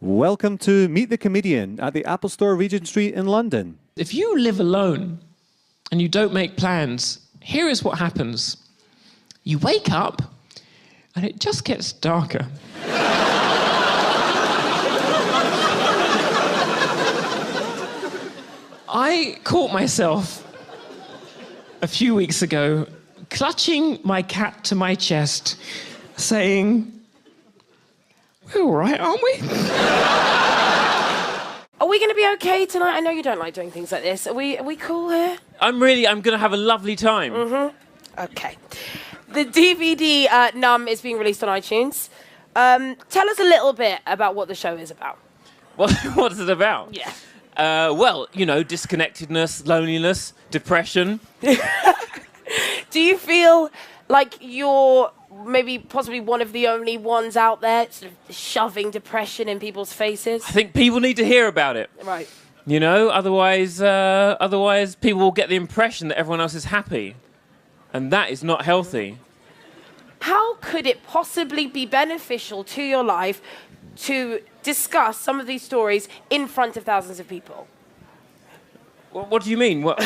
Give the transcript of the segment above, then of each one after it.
Welcome to Meet the Comedian at the Apple Store, Regent Street in London. If you live alone and you don't make plans, here is what happens. You wake up and it just gets darker. I caught myself a few weeks ago clutching my cat to my chest, saying, "We're all right, aren't we?" Are we going to be okay tonight? I know you don't like doing things like this. Are we cool here? I'm going to have a lovely time. Mm-hmm. Okay. The DVD Numb is being released on iTunes. Tell us a little bit about what the show is about. What is it about? Yeah. Well, you know, disconnectedness, loneliness, depression. Do you feel like you're maybe possibly one of the only ones out there sort of shoving depression in people's faces? I think people need to hear about it. Right. You know, otherwise people will get the impression that everyone else is happy. And that is not healthy. How could it possibly be beneficial to your life to discuss some of these stories in front of thousands of people? What do you mean? What?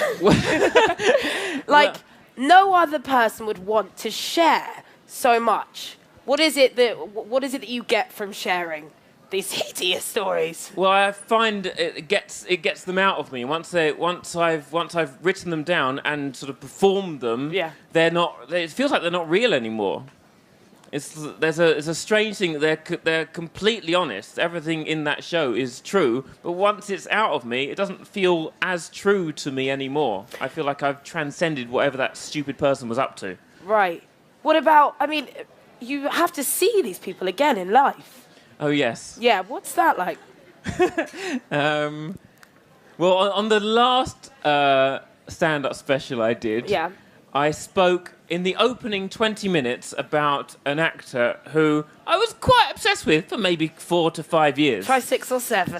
No other person would want to share so much. What is it that you get from sharing these hideous stories? Well, I find it gets them out of me. Once I've written them down and sort of performed them, yeah. It feels like they're not real anymore. It's a strange thing that they're completely honest. Everything in that show is true, but once it's out of me, it doesn't feel as true to me anymore. I feel like I've transcended whatever that stupid person was up to. Right. What about, you have to see these people again in life. Oh, yes. Yeah, what's that like? Well, on the last stand-up special I did, yeah. I spoke in the opening 20 minutes about an actor who I was quite obsessed with for maybe 4 to 5 years. Try 6 or 7.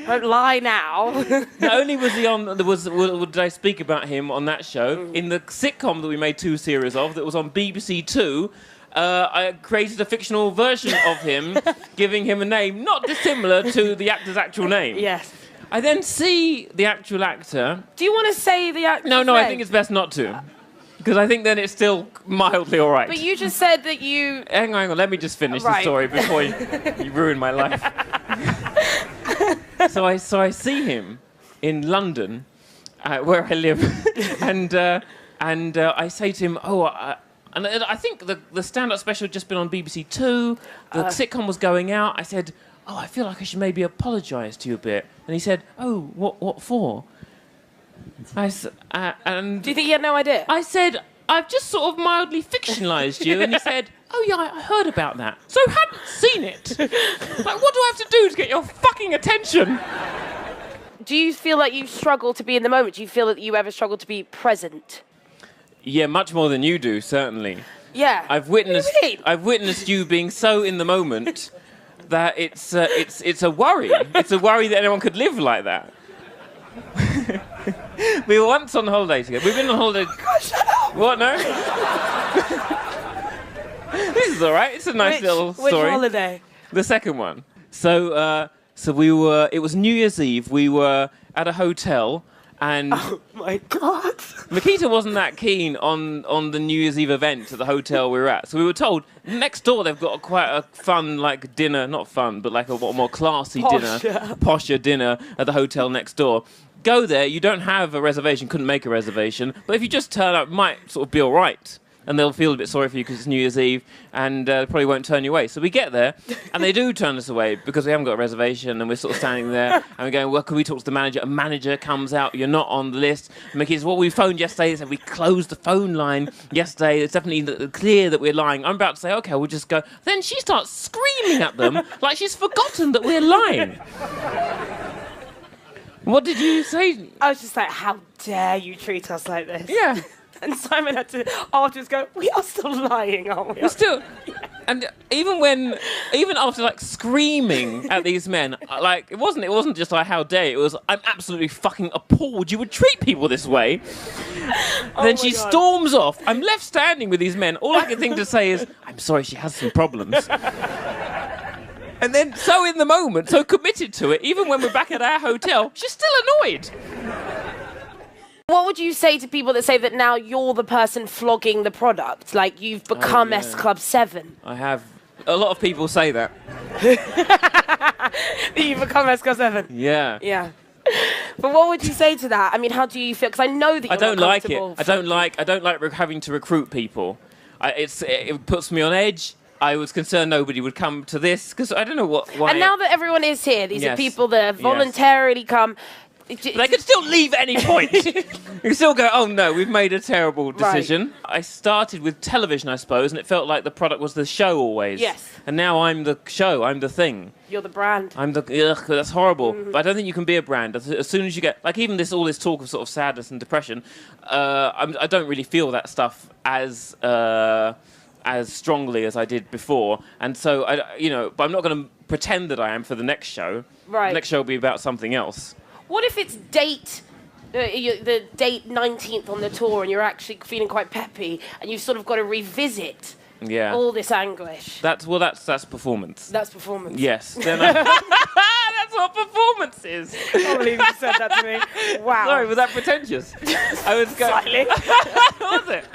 Don't lie now. Not only was he on, did I speak about him on that show, in the sitcom that we made 2 series of, that was on BBC 2, I created a fictional version of him, giving him a name not dissimilar to the actor's actual name. Yes. I then see the actual actor. Do you want to say the actor's name? No, I think it's best not to. Because I think then it's still mildly all right. But you just said that you... Hang on, let me just finish the story before you ruin my life. So I see him in London, where I live, and I say to him, and I think the stand-up special had just been on BBC 2, the sitcom was going out. I said, I feel like I should maybe apologise to you a bit. And he said, what for? And do you think he had no idea? I said, I've just sort of mildly fictionalised you. And he said, yeah, I heard about that. So hadn't seen it. Like, what do I have to do to get your fucking attention? Do you feel like you struggle to be in the moment? Do you feel that you ever struggle to be present? Yeah, much more than you do, certainly. Yeah. I've witnessed you being so in the moment that it's a worry. It's a worry that anyone could live like that. We were once on holiday together. We've been on holiday. Oh God, shut up! What? No. This is all right. It's a nice little story. Which holiday? The second one. So we were. It was New Year's Eve. We were at a hotel. And oh my God! Miquita wasn't that keen on the New Year's Eve event at the hotel we were at. So we were told next door they've got quite a fun dinner, not fun, but like a more classy posher dinner at the hotel next door. Go there. You don't have a reservation, couldn't make a reservation, but if you just turn up, it might sort of be all right. And they'll feel a bit sorry for you because it's New Year's Eve, and probably won't turn you away. So we get there, and they do turn us away because we haven't got a reservation, and we're sort of standing there, and we're going, well, can we talk to the manager? A manager comes out, you're not on the list. And Mickey says, well, we phoned yesterday, so we closed the phone line yesterday. It's definitely clear that we're lying. I'm about to say, okay, we'll just go. Then she starts screaming at them like she's forgotten that we're lying. What did you say? I was just like, how dare you treat us like this? Yeah. And Simon had to afterwards go, we are still lying, aren't we? We're still... And even after screaming at these men, it wasn't just like how dare, it was I'm absolutely fucking appalled you would treat people this way. Then she storms off. I'm left standing with these men. All I can think to say is, I'm sorry, she has some problems. And then, so in the moment, so committed to it, even when we're back at our hotel, she's still annoyed. What would you say to people that say that now you're the person flogging the product? Like, you've become S Club 7. I have. A lot of people say that. You've become S Club 7? Yeah. Yeah. But what would you say to that? I mean, how do you feel? Because I know that you're I don't not like it. comfortable I don't like having to recruit people. It puts me on edge. I was concerned nobody would come to this because I don't know why. And now that everyone is here, these are Yes. people that have voluntarily come. They could still leave at any point. You can still go, oh no, we've made a terrible decision. Right. I started with television, I suppose, and it felt like the product was the show always. Yes. And now I'm the show, I'm the thing. You're the brand. I'm the, that's horrible. But I don't think you can be a brand. As soon as you get, like even all this talk of sort of sadness and depression, I don't really feel that stuff as strongly as I did before. And so, but I'm not going to pretend that I am for the next show. Right. The next show will be about something else. What if it's the date 19th on the tour and you're actually feeling quite peppy and you've sort of got to revisit all this anguish? That's performance. That's performance. Yes. Then that's what performance is. I can't believe you said that to me. Wow. Sorry, was that pretentious? I was going. Slightly. Was it?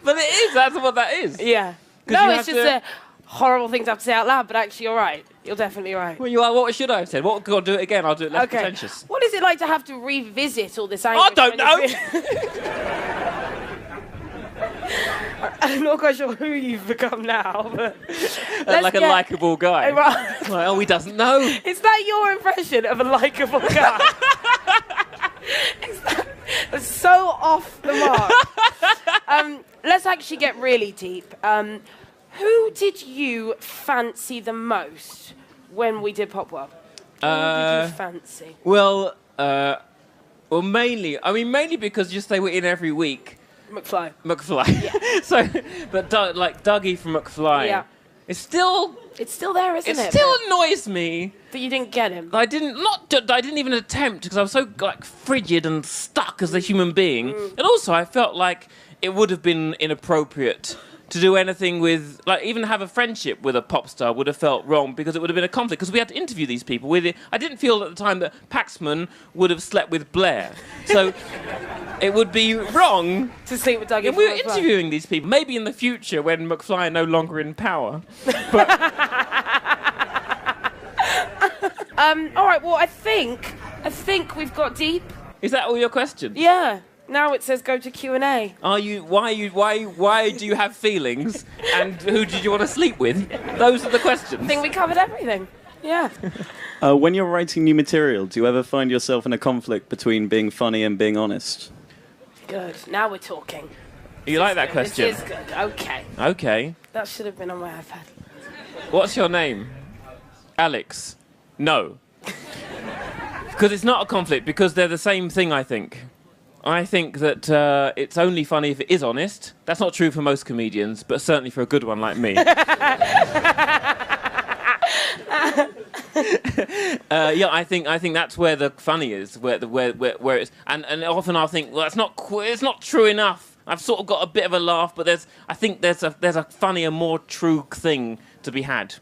But it is. That's what that is. Yeah. No, it's just a horrible thing to have to say out loud, but actually you're right. You're definitely right. Well, you are. What should I have said? What could I do it again? I'll do it less pretentious. What is it like to have to revisit all this anguish? I don't know. I'm not quite sure who you've become now, but like a likeable guy. Right. Like, oh, he doesn't know. Is that your impression of a likeable guy? That's so off the mark. Let's actually get really deep. Who did you fancy the most when we did Popworld? Who did you fancy? Well, mainly because just they were in every week. McFly. Yeah. So, but Dougie from McFly. Yeah. It's still there, isn't it? It still annoys me that you didn't get him. I didn't even attempt because I was so frigid and stuck as a human being, and also I felt like it would have been inappropriate to do anything with, even have a friendship with a pop star would have felt wrong because it would have been a conflict because we had to interview these people. I didn't feel at the time that Paxman would have slept with Blair. So it would be wrong to sleep with Dougie. And we were interviewing these people. Maybe in the future when McFly are no longer in power. But all right, well, I think we've got deep. Is that all your questions? Yeah. Now it says go to Q&A. Why do you have feelings? And who did you want to sleep with? Those are the questions. I think we covered everything. Yeah. When you're writing new material, do you ever find yourself in a conflict between being funny and being honest? Good. Now we're talking. You like that question? It is good. Okay. Okay. That should have been on my iPad. What's your name? Alex. No. Because it's not a conflict, because they're the same thing, I think. I think that it's only funny if it is honest. That's not true for most comedians, but certainly for a good one like me. I think that's where the funny is, where it's, and often I'll think, well, it's not true enough. I've sort of got a bit of a laugh, but I think there's a funnier, more true thing to be had.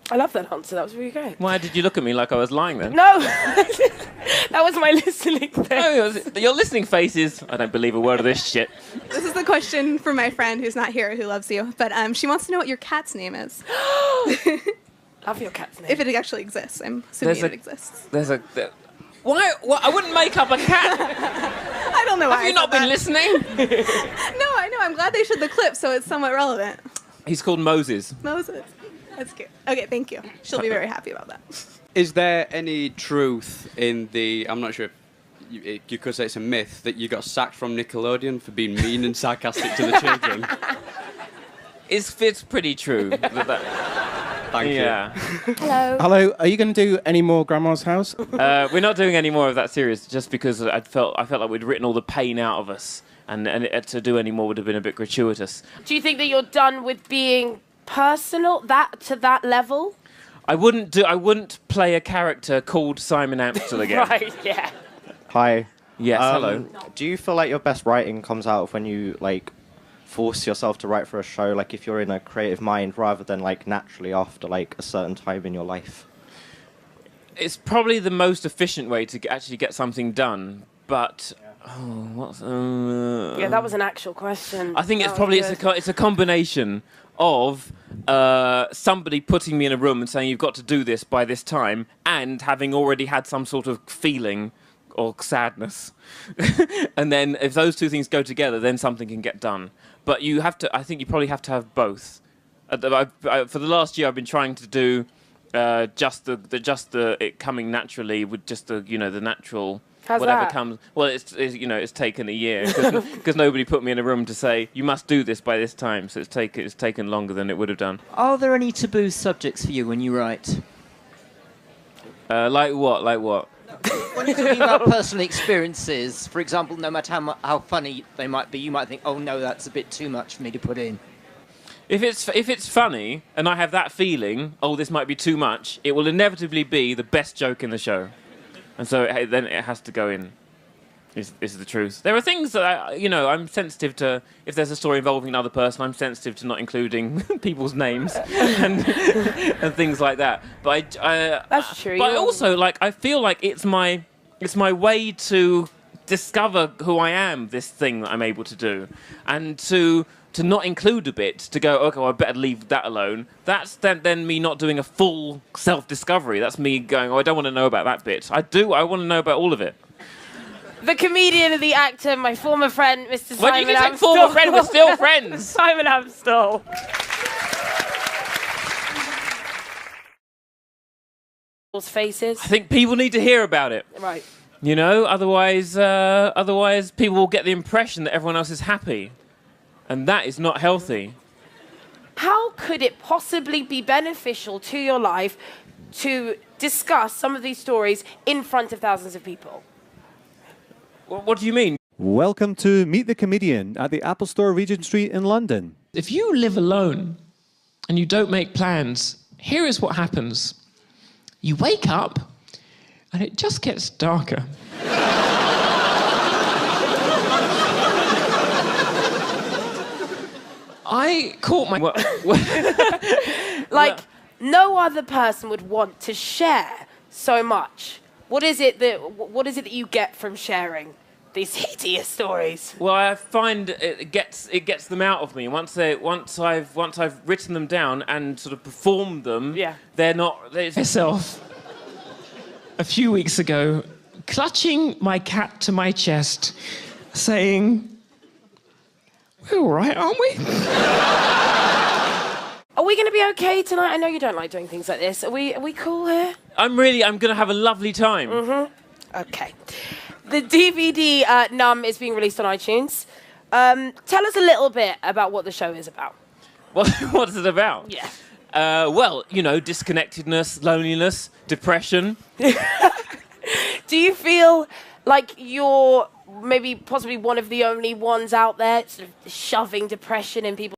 I love that answer. That was really great. Why did you look at me like I was lying then? No, that was my listening face. No, your listening face is, I don't believe a word of this shit. This is the question from my friend who's not here, who loves you. But she wants to know what your cat's name is. Love your cat's name. If it actually exists. I'm assuming it exists. Why? I wouldn't make up a cat. I don't know why. Have you not been listening? No, I know. I'm glad they showed the clip, so it's somewhat relevant. He's called Moses. Moses. That's cute. Okay, thank you. She'll be very happy about that. Is there any truth in the, I'm not sure if you could say it's a myth, that you got sacked from Nickelodeon for being mean and sarcastic to the children? It's pretty true. Thank you. Hello. Hello. Are you going to do any more Grandma's House? We're not doing any more of that series just because I felt like we'd written all the pain out of us, and to do any more would have been a bit gratuitous. Do you think that you're done with being personal to that level? I wouldn't play a character called Simon Amstell again. Right, yeah. Hi. Yes, hello. Do you feel like your best writing comes out when you force yourself to write for a show, like if you're in a creative mind, rather than like naturally after like a certain time in your life? It's probably the most efficient way to actually get something done, but Yeah, that was an actual question. I think That it's was probably good. it's a combination of somebody putting me in a room and saying you've got to do this by this time, and having already had some sort of feeling or sadness, and then if those two things go together, then something can get done. But you have to. I think you probably have to have both. For the last year, I've been trying to do just the it coming naturally with just the the natural. How's Whatever that? comes. Well, it's taken a year because nobody put me in a room to say you must do this by this time. So it's taken longer than it would have done. Are there any taboo subjects for you when you write? Like what? Like what? When you're talking about personal experiences, for example, no matter how funny they might be, you might think, oh no, that's a bit too much for me to put in. If it's funny and I have that feeling, oh, this might be too much, it will inevitably be the best joke in the show, and so then it has to go in. Is the truth. There are things that I'm sensitive to. If there's a story involving another person, I'm sensitive to not including people's names and things like that. But That's true. But also, I feel like it's my way to discover who I am. This thing that I'm able to do, and to not include a bit, to go, okay, well, I better leave that alone. That's then me not doing a full self-discovery. That's me going, oh, I don't want to know about that bit. I do. I want to know about all of it. The comedian and the actor, my former friend, Mr. Simon Amstell. Well, you can say former friend, we're still friends. Simon Amstell. Faces. I think people need to hear about it. Right. Otherwise people will get the impression that everyone else is happy, and that is not healthy. How could it possibly be beneficial to your life to discuss some of these stories in front of thousands of people? What do you mean? Welcome to Meet the Comedian at the Apple Store, Regent Street in London. If you live alone and you don't make plans, here is what happens. You wake up and it just gets darker. I caught my... No other person would want to share so much. What is it that you get from sharing these hideous stories? Well, I find it gets them out of me. Once I've written them down and sort of performed them, they're not. Myself, a few weeks ago, clutching my cat to my chest, saying, "We're all right, aren't we?" Are we going to be okay tonight? I know you don't like doing things like this. Are we cool here? I'm going to have a lovely time. Mm-hmm. Okay. The DVD Numb is being released on iTunes. Tell us a little bit about what the show is about. What is it about? Yeah. Well, disconnectedness, loneliness, depression. Do you feel like you're maybe possibly one of the only ones out there sort of shoving depression in people?